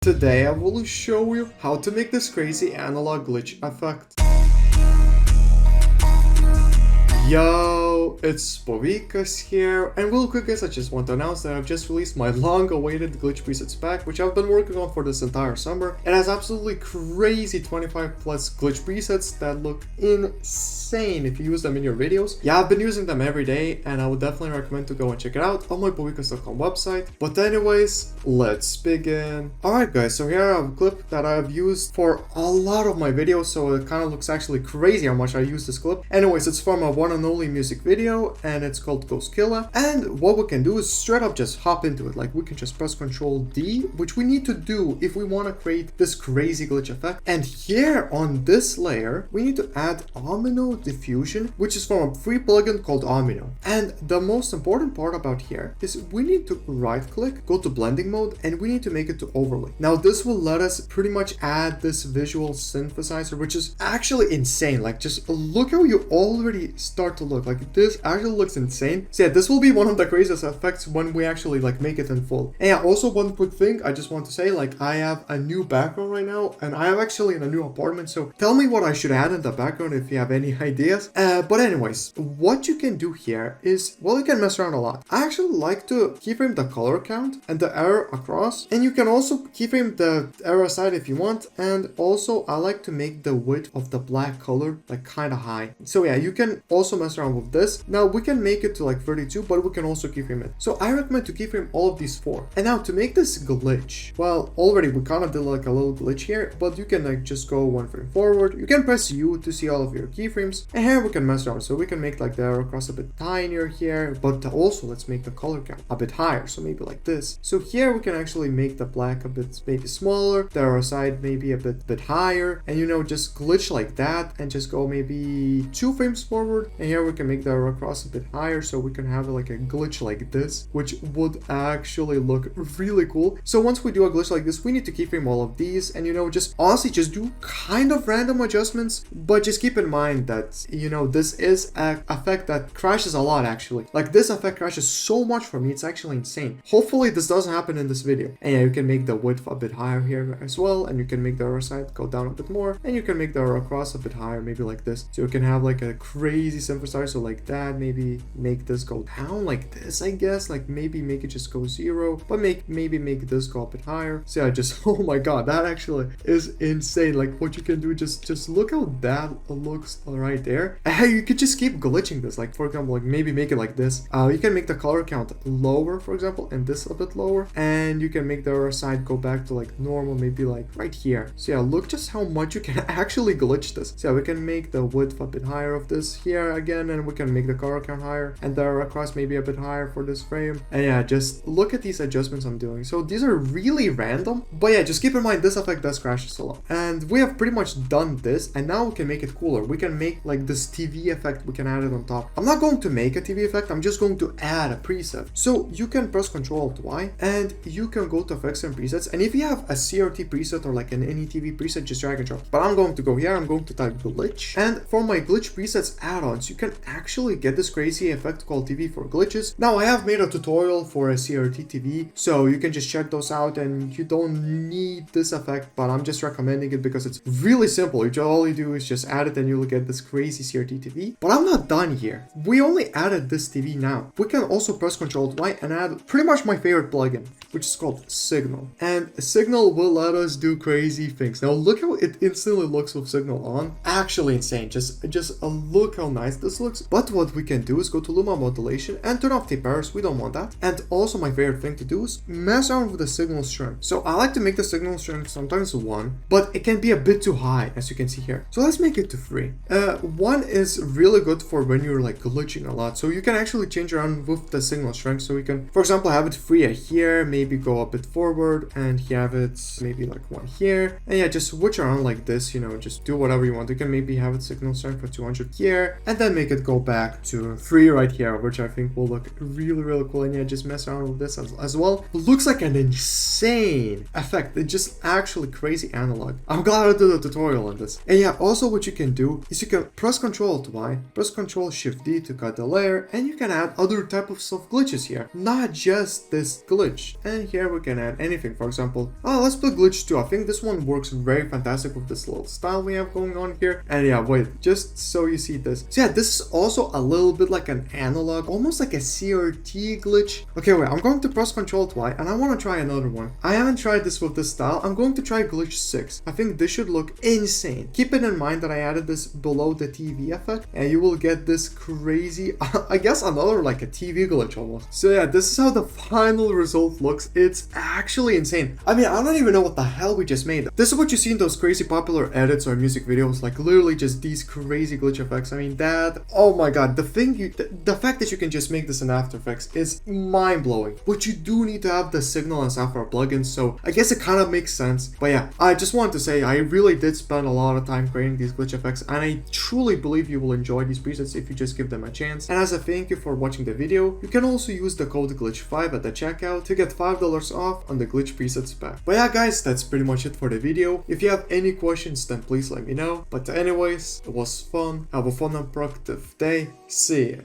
Today I will show you how to make this crazy analog glitch effect. Yo, it's Povikas here, and real quick guys, I just want to announce that I've just released my long-awaited glitch presets pack, which I've been working on for this entire summer. It has absolutely crazy 25 plus glitch presets that look insane if you use them in your videos. Yeah, I've been using them every day, and I would definitely recommend to go and check it out on my povikas.com website. But anyways, let's begin. Alright guys, so here I have a clip that I've used for a lot of my videos, so it kind of looks actually crazy how much I use this clip. Anyways, it's from a one and only music video, and it's called Ghost Killer. And what we can do is straight up just hop into it. Like, we can just press Ctrl D, which we need to do if we want to create this crazy glitch effect. And here on this layer, we need to add Omino diffusion, which is from a free plugin called Omino. And the most important part about here is we need to right click, go to blending mode, and we need to make it to overlay. Now this will let us pretty much add this visual synthesizer, which is actually insane. Like, just look how you already start to look. Like, this actually looks insane. So yeah, this will be one of the craziest effects when we actually like make it in full. And yeah, also one quick thing I just want to say, like, I have a new background right now, and I am actually in a new apartment, so tell me what I should add in the background if you have any ideas. But anyways, what you can do here is, well, you can mess around a lot. I actually like to keyframe the color count and the error across, and you can also keyframe the error aside if you want. And also I like to make the width of the black color like kind of high. So yeah, you can also mess around with this. Now we can make it to like 32, but we can also keyframe it. So I recommend to keyframe all of these four. And now to make this glitch, well, already we kind of did like a little glitch here, but you can like just go one frame forward. You can press U to see all of your keyframes, and here we can mess around. So we can make like the arrow cross a bit tinier here, but also let's make the color count a bit higher, so maybe like this. So here we can actually make the black a bit maybe smaller, the arrow side maybe a bit higher, and you know, just glitch like that and just go maybe 2 frames forward. And here we can make the arrow cross a bit higher, so we can have like a glitch like this, which would actually look really cool. So once we do a glitch like this, we need to keyframe all of these, and you know, just honestly just do kind of random adjustments, but just keep in mind that, you know, this is an effect that crashes a lot actually. Like, this effect crashes so much for me, it's actually insane. Hopefully this doesn't happen in this video. And yeah, you can make the width a bit higher here as well, and you can make the arrow side go down a bit more, and you can make the arrow across a bit higher, maybe like this. So you can have like a crazy synthesizer, so like that, maybe make this go down like this, I guess, like maybe make it just go 0, but maybe make this go a bit higher. So yeah, just oh my god, that actually is insane. Like, what you can do, just look how that looks right there. And you could just keep glitching this, like for example, like maybe make it like this. You can make the color count lower, for example, and this a bit lower, and you can make the other side go back to like normal, maybe like right here. So yeah, look just how much you can actually glitch this. So yeah, we can make the width a bit higher of this here again, and we can make the color count higher, and the across maybe a bit higher for this frame. And yeah, just look at these adjustments I'm doing. So these are really random, but yeah, just keep in mind this effect does crashes a lot. And we have pretty much done this, and now we can make it cooler. We can make like this TV effect, we can add it on top. I'm not going to make a TV effect, I'm just going to add a preset. So you can press Ctrl+Y, and you can go to effects and presets, and if you have a CRT preset or like any TV preset, just drag and drop. But I'm going to go here, I'm going to type glitch, and for my glitch presets add-ons, you can actually get this crazy effect called TV for glitches. Now I have made a tutorial for a CRT TV, so you can just check those out, and you don't need this effect, but I'm just recommending it because it's really simple. All you do is just add it, and you'll get this crazy CRT TV. But I'm not done here. We only added this TV now. We can also press Ctrl+Y and add pretty much my favorite plugin, which is called Signal. And Signal will let us do crazy things. Now look how it instantly looks with Signal on. Actually insane. Just look how nice this looks. But what we can do is go to Luma modulation and turn off tape errors. We don't want that. And also my favorite thing to do is mess around with the signal strength. So I like to make the signal strength sometimes 1, but it can be a bit too high, as you can see here. So let's make it to 3. 1 is really good for when you're like glitching a lot. So you can actually change around with the signal strength. So we can, for example, have it 3 here, maybe go a bit forward, and have it maybe like 1 here. And yeah, just switch around like this, you know, just do whatever you want. You can maybe have it signal strength for 200 here, and then make it go back back to 3 right here, which I think will look really cool. And yeah, just mess around with this as well. It looks like an insane effect. It's just actually crazy analog. I'm glad I did a tutorial on this. And yeah, also what you can do is you can press Ctrl Y, press Ctrl Shift D to cut the layer, and you can add other type of soft glitches here, not just this glitch. And here we can add anything. For example, let's put glitch 2. I think this one works very fantastic with this little style we have going on here. And yeah, wait, just so you see this. So yeah, this is also a little bit like an analog, almost like a CRT glitch. Okay, wait, I'm going to press Ctrl Y and I want to try another one. I haven't tried this with this style. I'm going to try glitch 6. I think this should look insane. Keep it in mind that I added this below the TV effect, and you will get this crazy, I guess another like a TV glitch almost. So yeah, this is how the final result looks. It's actually insane. I mean, I don't even know what the hell we just made. This is what you see in those crazy popular edits or music videos, like literally just these crazy glitch effects. I mean, that, oh my god, the fact that you can just make this in After Effects is mind-blowing. But you do need to have the signal and software plugins, so I guess it kind of makes sense. But yeah, I just wanted to say I really did spend a lot of time creating these glitch effects, and I truly believe you will enjoy these presets if you just give them a chance. And as a thank you for watching the video, you can also use the code glitch5 at the checkout to get $5 off on the glitch presets pack. But yeah guys, that's pretty much it for the video. If you have any questions, then please let me know. But anyways, it was fun. Have a fun and productive day. See ya.